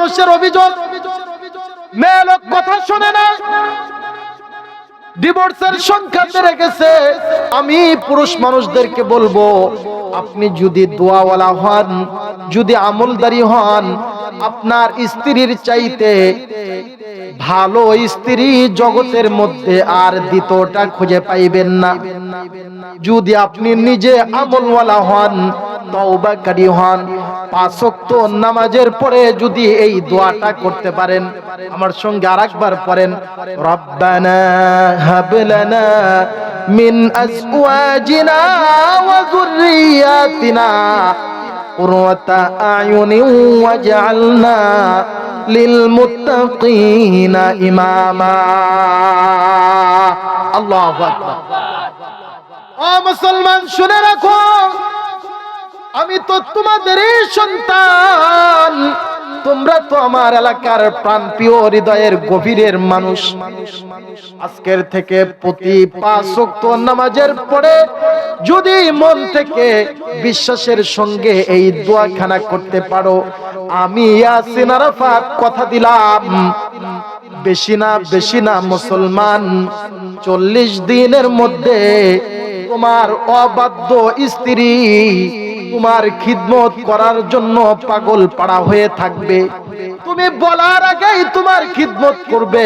মানুষের অভিযোগ, মেয়ে লোক কথা শোনে না, ডিভোর্সের সংখ্যা বেড়ে গেছে। আমি পুরুষ মানুষদেরকে বলবো, আপনি যদি দোয়াওয়ালা হন, যদি আমলদারি হন, আপনার স্ত্রীর চাইতে ভালো স্ত্রী জগতের মধ্যে আর দ্বিতীয়টা খুঁজে পাইবেন না। যদি আপনি নিজে আমলওয়ালা হন, তওবাকারী হন, 5 ওয়াক্ত নামাজের পরে যদি এই দোয়াটা করতে পারেন, আমার সঙ্গে আরেকবার পড়েন, রব্বানা হাব লানা মিন আজওয়াজিনা ওয়া যুররিয়াতিনা কুররাতা আয়ুনিন ওয়াজআলনা লিল মুত্তাকিনা ইমামা। আল্লাহু আকবার। ও মুসলমান, শুনে রাখো, আমি তো তোমাদেরই সন্তান, তোমরা তো আমার এলাকার প্রাণপ্রিয় হৃদয়ের গভীরের মানুষ। আজকের থেকে প্রতি 5 ওয়াক্ত নামাজের পরে যদি মন থেকে বিশ্বাসের সঙ্গে এই দোয়াখানা করতে পারো, আমি ইয়াসিন আরাফাত কথা দিলাম, বেশি না মুসলমান, 40 দিনের মধ্যে তোমার অবাধ্য স্ত্রী তোমার খিদমত করার জন্য পাগল পাড়া হয়ে থাকবে। তুমি বলার আগেই তোমার খিদমত করবে,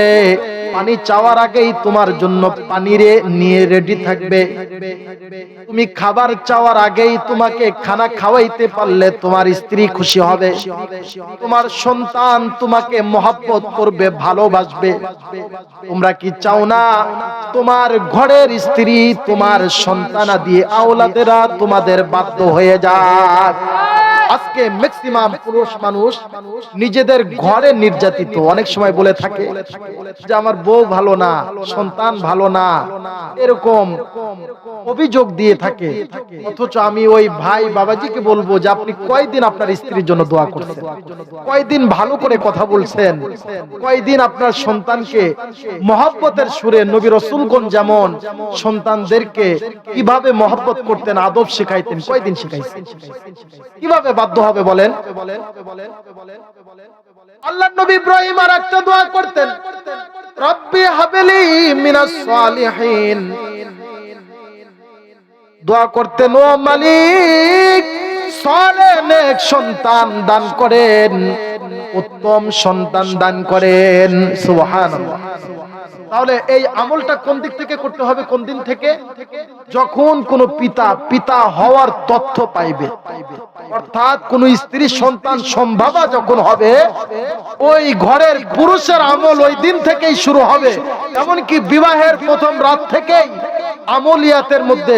পানি চাওয়ার আগেই তোমার জন্য পানি নিয়ে রেডি থাকবে। তুমি খাবার চাওয়ার আগেই তোমাকে খানা খাওয়াইতে পারলে তোমার স্ত্রী খুশি হবে, তোমার সন্তান তোমাকে মহব্বত করবে, ভালোবাসবে। তোমরা কি চাও না তোমার ঘরের স্ত্রী, তোমার সন্তানাদি আওলাদেরা তোমাদের বাধ্য হয়ে যাক? আজকে ম্যাক্সিমাম পুরুষ মানুষ নিজেদের ঘরে নির্যাতিত। অনেক সময় বলে থাকে যে আমার বউ ভালো না, সন্তান ভালো না, এরকম অভিযোগ দিয়ে থাকে। অথচ আমি ওই ভাই বাবাজিকে বলবো যে আপনি কয়দিন আপনার স্ত্রীর জন্য দোয়া করছেন, কয়দিন ভালো করে কথা বলছেন, কয়দিন আপনার সন্তানকে মহব্বতের সুরে নবী রাসূলগণ যেমন সন্তানদেরকে কিভাবে মহব্বত করতেন, আদব শিখাইতেন, কয়দিন শিখাইছেন? কিভাবে বাধ্য হবে বলেন? আল্লাহর নবী ইব্রাহিম আর একটা দোয়া করতেন, রব্বি হাবলি মিনাস সালিহিন। দোয়া করতেন, ও মালিক সালেহ নেক সন্তান দান করেন, উত্তম সন্তান দান করেন। সুবহানাল্লাহ। তাহলে এই আমলটা কোন দিক থেকে করতে হবে, কোন দিন থেকে? যখন কোন পিতা হওয়ার তথ্য পাইবে, অর্থাৎ কোন স্ত্রী সন্তান সম্ভাবা যখন হবে, ওই ঘরের পুরুষের আমল ওই দিন থেকেই শুরু হবে। এমনকি বিবাহের প্রথম রাত থেকেই আমলিয়াতের মধ্যে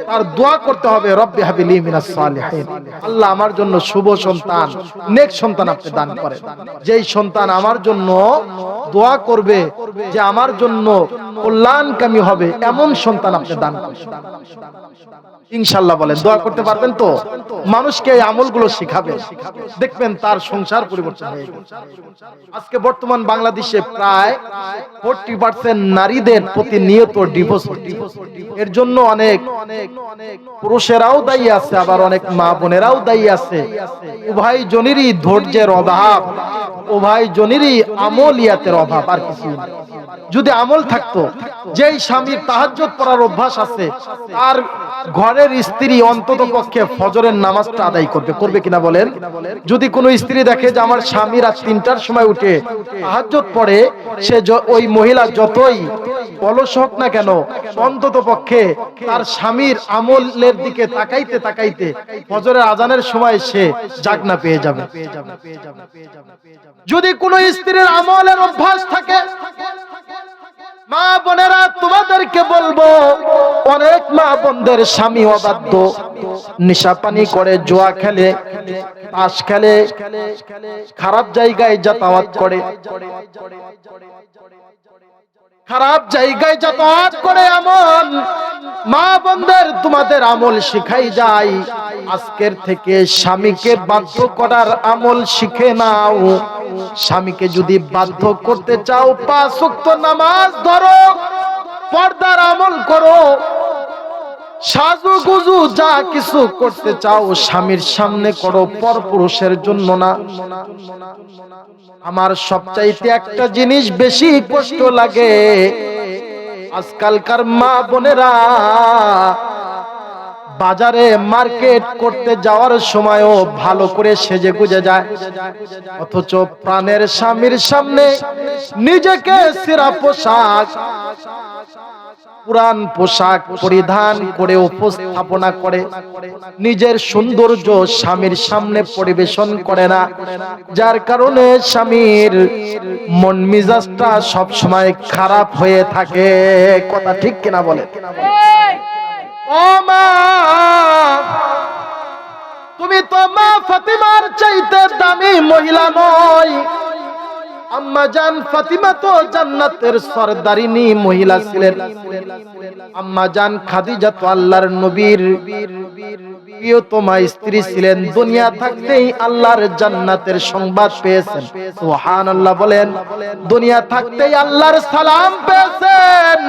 তার দোয়া করতে হবে, রব্বি হাবলি মিনাস সালিহিন, আল্লাহ আমার জন্য শুভ সন্তান, নেক সন্তান আপনি দান করেন। যেই সন্তান আমার জন্য দোয়া করবে, যে আমার জন্য কল্যাণকামী হবে, এমন সন্তান আপনি দান করেন। ইনশাআল্লাহ বলেন, দোয়া করতে পারবেন তো? মানুষকে এই আমলগুলো শিখাবে, দেখবেন তার সংসার পরিবর্তন হয়ে যাবে। আজকে বর্তমান বাংলাদেশে প্রায় 40% নারীদের প্রতিনিয়ত ডিভোর্স হচ্ছে। এর জন্য অনেক পুরুষেরাও দায়ী আছে, আবার অনেক মা বোনেরাও দায়ী আছে। উভয় জনেরই ধৈর্যের অভাব, উভয় জনেরই আমলিয়াতের অভাব, আর কিছু না। যদি আমল থাকতো, যেই স্বামীর তাহাজ্জুদ পড়ার অভ্যাস আছে, তার ঘরের স্ত্রী অন্তত পক্ষে ফজরের নামাজটা আদায় করবে কিনা বলেন? যদি কোনো স্ত্রী দেখে যে আমার স্বামী রাত 3টার সময় উঠে তাহাজ্জুদ পড়ে, সে ওই মহিলা যতই অলস হোক না কেন, অন্তত পক্ষে তার স্বামীর আমলের দিকে তাকাইতে তাকাইতে ফজরের আজানের সময় সে জাগনা পেয়ে যাবে। যদি কোনো স্ত্রীর আমলের অভ্যাস থাকে, মা বোনেরা তোমাদেরকে বলবো, অনেক মা বোনদের স্বামী অবাধ্য, নেশাপানি করে, জুয়া খেলে, তাস খেলে, খারাপ জায়গায় যাতায়াত করে, খারাপ জায়গায় যাতায়াত করে। এমন মা বোনদের তোমাদের আমল শিখাই যায়, আজকের থেকে স্বামীকে বাধ্য করার আমল শিখে নাও। স্বামীকে যদি বাধ্য করতে চাও, 5 ওয়াক্ত নামাজ ধরো, পর্দার আমল করো। সাজুগুজু যা কিছু করতে চাও স্বামীর সামনে করো, পরপুরুষের জন্য না। আমার সবচাইতে একটা জিনিস বেশি কষ্ট লাগে, আজকালকার মা বোনেরা বাজারে মার্কেট করতে যাওয়ার সময়ও ভালো করে সেজে গুজে যায়, অথচ প্রাণের স্বামীর সামনে নিজেকে ছেঁড়া পোশাক, পুরান পোশাক পরিধান করে উপস্থাপনা করে, নিজের সৌন্দর্য স্বামীর সামনে পরিবেশন করে না, যার কারণে স্বামীর মন মিজাজটা সব সময় খারাপ হয়ে থাকে। কথা ঠিক কিনা বলে? ও মা, তুমি তো মা ফাতিমার চাইতে দামি মহিলা নয়। আম্মা জান ফাতিমা তো জান্নাতের সরদারিনী মহিলা ছিলেন। আম্মা জান খাদিজা তো আল্লাহর নবীর প্রিয়তমা স্ত্রী ছিলেন। দুনিয়া থাকতেই আল্লাহর জান্নাতের সংবাদ পেয়েছেন। সুবহানাল্লাহ বলেন। দুনিয়া থাকতেই আল্লাহর সালাম পেয়েছেন।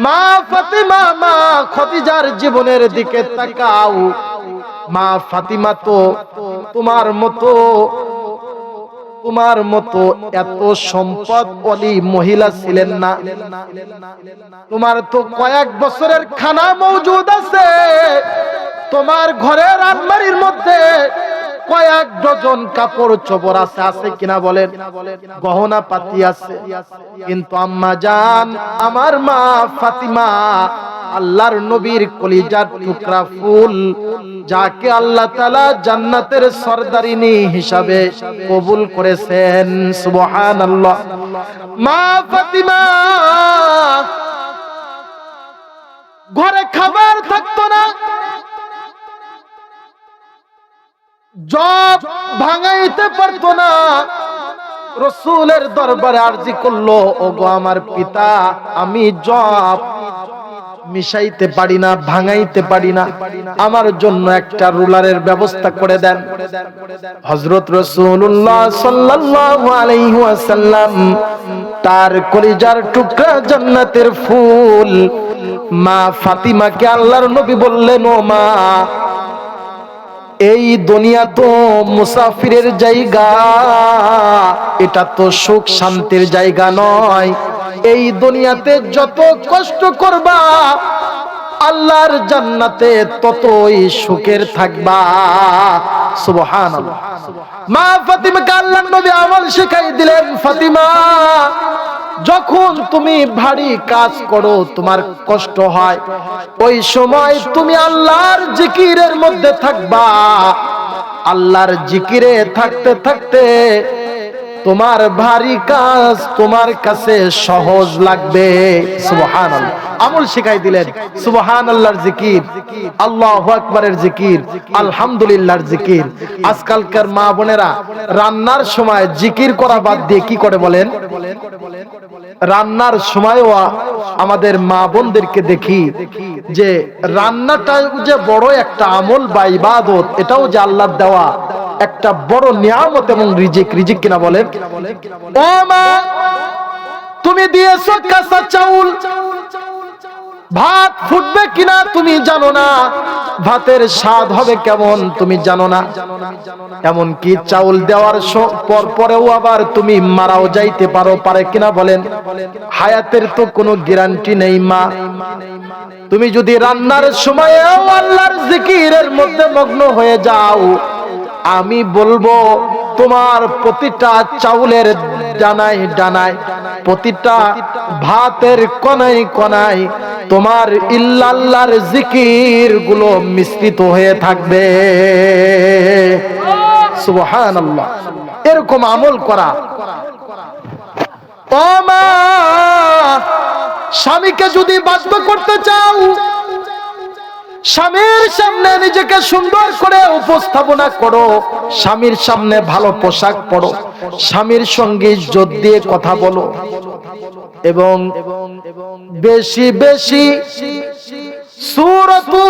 মা ফাতিমা, মা খাদিজার জীবনের দিকে তাকাও। মা ফাতিমা তো তোমার মতো এত সম্পদশালী মহিলা ছিলেন না। তোমার তো কয়েক বছরের খানা মজুদ আছে, তোমার ঘরের আলমারির মধ্যে কয়েক ডজন কাপড় চোপড় আছে, আছে কিনা বলেন? গহনা পাতি আছে। কিন্তু আম্মা জান, আমার মা ফাতিমা আল্লাহর নবীর কলিজার টুকরা ফুল, যাকে আল্লাহ তাআলা জান্নাতের সরদারিনী হিসাবে কবুল করেছেন। সুবহানাল্লাহ। মা ফাতিমা ঘরে খাবার থাকতো না, জব ভাঙাইতে পারতো না। রাসূলের দরবারে আরজি করলো, ওগো আমার পিতা, আমি জব মিশাইতে পারি না, ভাঙাইতে পারি না, আমার জন্য একটা রুলারের ব্যবস্থা করে দেন। হযরত রাসূলুল্লাহ সাল্লাল্লাহু আলাইহি ওয়াসাল্লাম তার কলিজার টুকরা জান্নাতের ফুল মা ফাতিমাকে আল্লাহর নবী বললেন, ও মা, এই দুনিয়া তো মুসাফিরের জায়গা, এটা তো সুখ শান্তির জায়গা নয়। এই দুনিয়াতে যত কষ্ট করবা, আল্লাহর জান্নাতে ততই সুখের থাকবা। সুবহানাল্লাহ। মা ফাতিমাকে আল্লাহর নবী আমল শিখাই দিলেন, ফাতিমা, যখন তুমি ভারী কাজ করো, তোমার কষ্ট হয়, ওই সময় তুমি আল্লাহর জিকিরের মধ্যে থাকবা। আল্লাহর জিকিরে থাকতে থাকতে তোমার ভারী কাজ তোমার কাছে সহজ লাগবে। সুবহানাল্লাহ। আমল শিখাই দিলেন। সুবহানাল্লাহর জিকির, আল্লাহু আকবারের জিকির, আলহামদুলিল্লাহর জিকির। আজকালকার মা বোনেরা রান্নার সময় জিকির করা বাদ দিয়ে কি করে বলেন? রান্নার সময়ও আমাদের মা বোনদেরকে দেখি যে রান্নাটা যে বড় একটা আমল বা ইবাদত, এটাও যে আল্লাহর দেওয়া একটা বড় নিয়ামত এবং রিজিক। রিজিক কিনা বলেন? ও মা, তুমি দিয়েছো কাঁচা চাউল, ভাত ফুটবে কিনা তুমি জানো না, ভাতের স্বাদ হবে কেমন তুমি জানো না। এমন কি চাউল দেওয়ার পরেও আবার তুমি মারাও যাইতে পারে কিনা বলেন? হায়াতের তো কোনো গ্যারান্টি নেই। মা, তুমি যদি রান্নার সময়েও আল্লাহর জিকিরের মধ্যে মগ্ন হয়ে যাও, আমি বলবো তোমার প্রতিটা চাউলের ডানায় ডানায়, প্রতিটা ভাতের কোনায় কোনায় তোমার ইল্লাল্লাহর জিকির গুলো মিশ্রিত হয়ে থাকবে। সুবহানাল্লাহ। এরকম আমল করা। ও মা, স্বামীকে যদি বাধ্য করতে চাও, স্বামীর সামনে নিজেকে সুন্দর করে উপস্থাপনা করো, স্বামীর সামনে ভালো পোশাক পরো, স্বামীর সঙ্গে ইজ্জত দিয়ে কথা বলো, এবং বেশি বেশি সূরাতু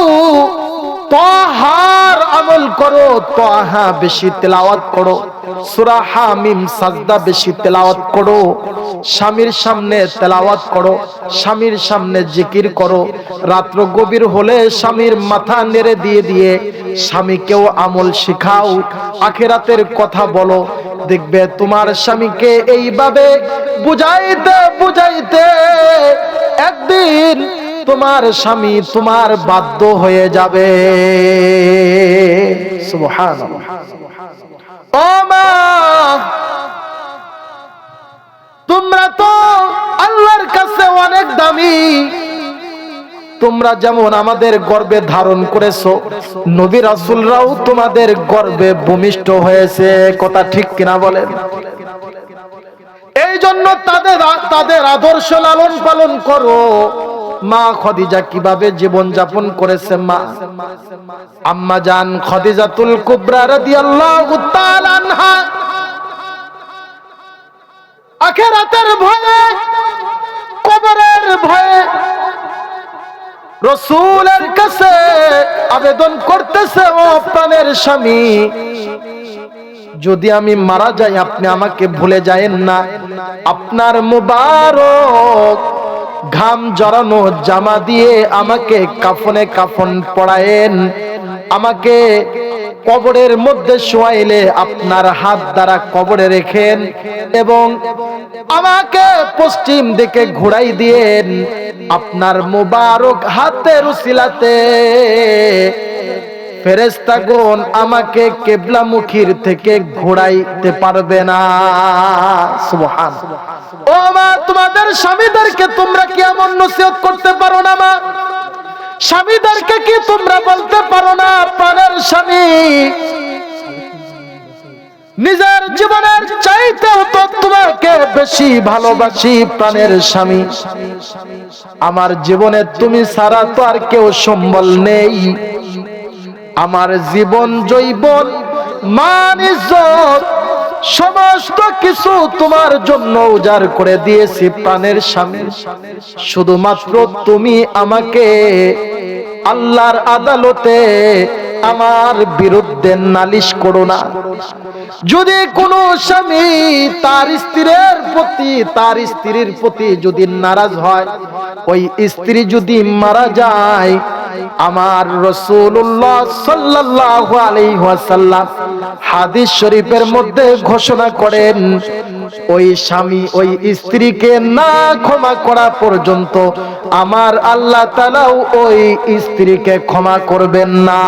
তাহার আমল করো, তাহা বেশি তেলাওয়াত করো, সূরা হামিম সাজদা বেশি তেলাওয়াত করো, স্বামীর সামনে তেলাওয়াত করো, স্বামীর সামনে জিকির করো, রাত্র গভীর হলে স্বামীর মাথা নেড়ে দিয়ে দিয়ে স্বামীকেও আমল শিখাও, আখিরাতের কথা বলো। দেখবে তোমার স্বামীকে এইভাবে বুঝাইতে বুঝাইতে একদিন তোমার স্বামী তোমার বাধ্য হয়ে যাবে। সুবহানাল্লাহ। ও মা, তোমরা তো আল্লাহর কাছে অনেক দামি। তোমরা যেমন আমাদের গর্ভে ধারণ করেছো, নবী রাসূলরাও তোমাদের গর্ভে ভূমিষ্ঠ হয়েছে। কথা ঠিক কিনা বলেন? এই জন্য তাদের আদর্শ লালন পালন করো। মা খাদিজা কিভাবে জীবন যাপন করেছে, মা আম্মা জান খাদিজাতুল কুবরা রাদিয়াল্লাহু তাআলা আনহা আখিরাতের ভয়ে, কবরের ভয়ে রাসূলের কাছে আবেদন করতেছে, ও প্রাণের স্বামী, যদি আমি মারা যাই আপনি আমাকে ভুলে যায়েন না। আপনার মুবারক ঘাম জড়ানো জামা দিয়ে আমাকে কাফনে কাফন পরায়েন, আমাকে কবরের মধ্যে শোয়াইলে আপনার হাত দ্বারা কবরে রেখেন এবং আমাকে পশ্চিম দিকে ঘুরাই দিয়েন। আপনার মুবারক হাতের উসিলাতে ফেরেশতাগণ আমাকে কিবলামুখীর থেকে ঘোরাইতে পারবে না। সুবহানাল্লাহ। ও মা, তোমাদের স্বামীদেরকে তোমরা কি এমন নসিহত করতে পারো না? মা, স্বামীদেরকে কি তোমরা বলতে পারো না, প্রাণের স্বামী, নিজের জীবনের চাইতেও তো তোমাকে বেশি ভালোবাসি প্রাণের স্বামী, আমার জীবনে তুমি ছাড়া তো আর কেউ সম্বল নেই, আমার জীবন যৌবন মান ইজ্জত সমস্ত কিছু তোমার জন্য উজাড় করে দিয়েছি প্রাণের স্বামী। শুধুমাত্র তুমি আমাকে আল্লাহর আদালতে আমার বিরুদ্ধে নালিশ করো না। যদি কোনো স্বামী তার স্ত্রীর প্রতি যদি নারাজ হয়, ওই স্ত্রী যদি মারা যায়, আমার রাসূলুল্লাহ সাল্লাল্লাহু আলাইহি ওয়াসাল্লাম হাদিস শরীফের মধ্যে ঘোষণা করেন, ওই স্বামী ওই স্ত্রীকে না ক্ষমা করা পর্যন্ত আমার আল্লাহ তাআলাও ওই স্ত্রীকে ক্ষমা করবেন না।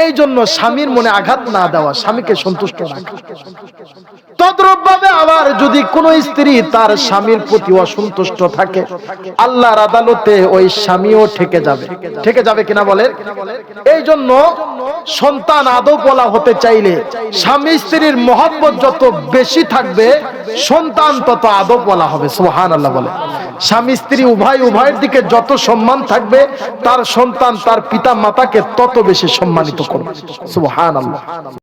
এই জন্য স্বামীর মনে আঘাত না দেওয়া, স্বামীকে সন্তুষ্ট রাখা। তদ্রূপভাবে আবার যদি কোন স্ত্রী তার স্বামীর প্রতি অসন্তুষ্ট থাকে, আল্লাহর আদালতে ওই স্বামীও ঠেকে যাবে কিনা বলেন? এই জন্য সন্তান আদবওয়ালা হতে চাইলে স্বামী স্ত্রীর মহব্বত যত বেশি থাকবে, সন্তান তত আদবওয়ালা হবে। সুবহানাল্লাহ বলে। স্বামী স্ত্রী উভয়ের দিকে যত সম্মান থাকবে, তার সন্তান তার পিতা মাতাকে তত বেশি সম্মানিত করবে। সুবহানাল্লাহ।